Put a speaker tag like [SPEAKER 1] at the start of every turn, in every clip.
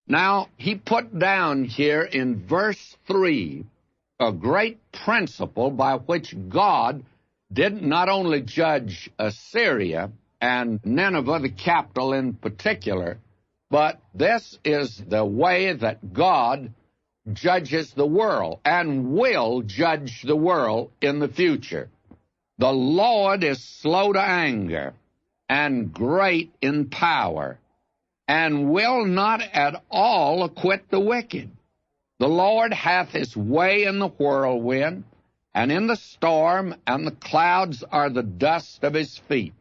[SPEAKER 1] Now, he put down here in verse 3 a great principle by which God did not only judge Assyria and Nineveh, the capital in particular, but this is the way that God judges the world and will judge the world in the future. The Lord is slow to anger and great in power, and will not at all acquit the wicked. The Lord hath his way in the whirlwind, and in the storm, and the clouds are the dust of his feet.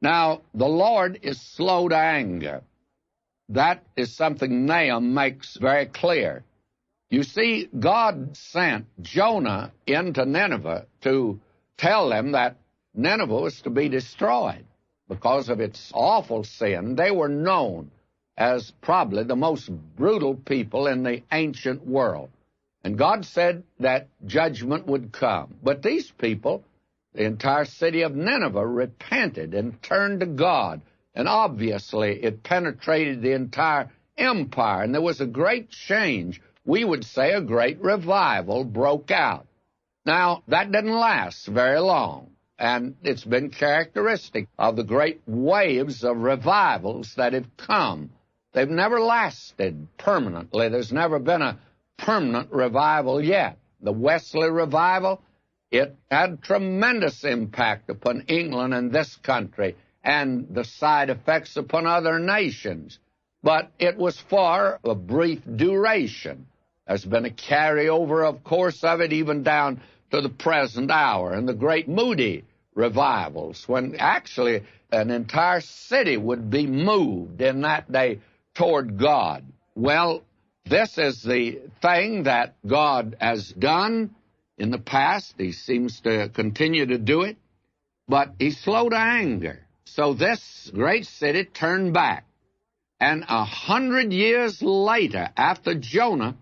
[SPEAKER 1] Now, the Lord is slow to anger. That is something Nahum makes very clear. You see, God sent Jonah into Nineveh to tell them that Nineveh was to be destroyed because of its awful sin. They were known as probably the most brutal people in the ancient world. And God said that judgment would come. But these people, the entire city of Nineveh, repented and turned to God. And obviously it penetrated the entire empire, and there was a great change. We would say a great revival broke out. Now, that didn't last very long, and it's been characteristic of the great waves of revivals that have come. They've never lasted permanently. There's never been a permanent revival yet. The Wesley revival, it had tremendous impact upon England and this country and the side effects upon other nations. But it was for a brief duration. There's been a carryover, of course, of it even down to the present hour, and the great Moody revivals, when actually an entire city would be moved in that day toward God. Well, this is the thing that God has done in the past. He seems to continue to do it, but he's slow to anger. So this great city turned back. And 100 years later, after Jonah,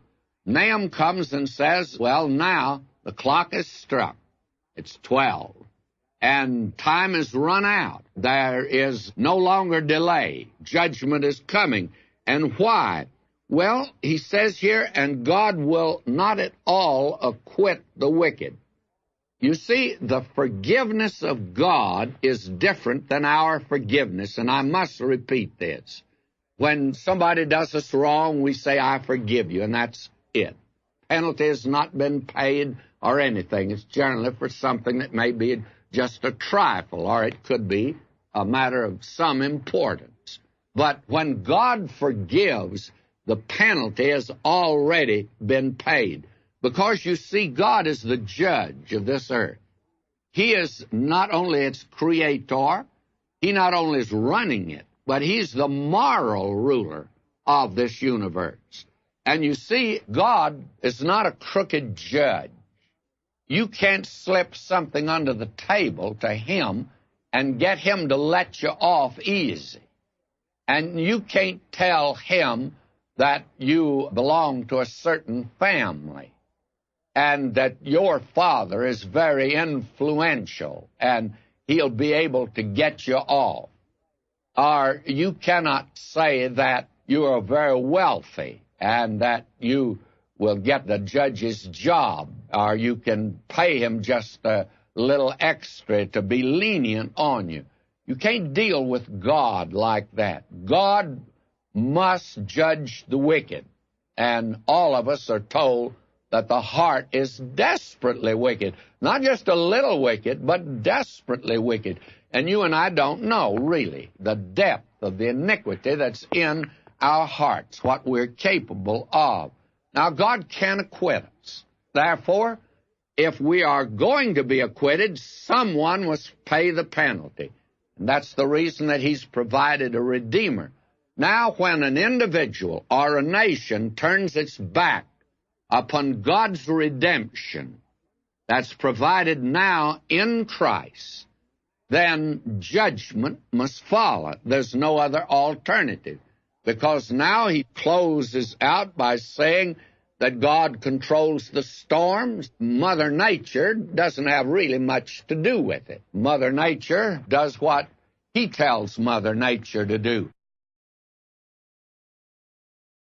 [SPEAKER 1] Nahum comes and says, well, now the clock is struck. It's 12. And time has run out. There is no longer delay. Judgment is coming. And why? Well, he says here, and God will not at all acquit the wicked. You see, the forgiveness of God is different than our forgiveness, and I must repeat this. When somebody does us wrong, we say, I forgive you, and that's it. Penalty has not been paid or anything. It's generally for something that may be just a trifle, or it could be a matter of some importance. But when God forgives, the penalty has already been paid. Because, you see, God is the judge of this earth. He is not only its creator, he not only is running it, but he's the moral ruler of this universe. And you see, God is not a crooked judge. You can't slip something under the table to him and get him to let you off easy. And you can't tell him that you belong to a certain family and that your father is very influential and he'll be able to get you off. Or you cannot say that you are very wealthy and that you will get the judge's job, or you can pay him just a little extra to be lenient on you. You can't deal with God like that. God must judge the wicked, and all of us are told that the heart is desperately wicked. Not just a little wicked, but desperately wicked. And you and I don't know, really, the depth of the iniquity that's in our hearts, what we're capable of. Now, God can acquit us. Therefore, if we are going to be acquitted, someone must pay the penalty. And that's the reason that he's provided a Redeemer. Now, when an individual or a nation turns its back upon God's redemption that's provided now in Christ, then judgment must follow. There's no other alternative. Because now he closes out by saying that God controls the storms. Mother Nature doesn't have really much to do with it. Mother Nature does what he tells Mother Nature to do.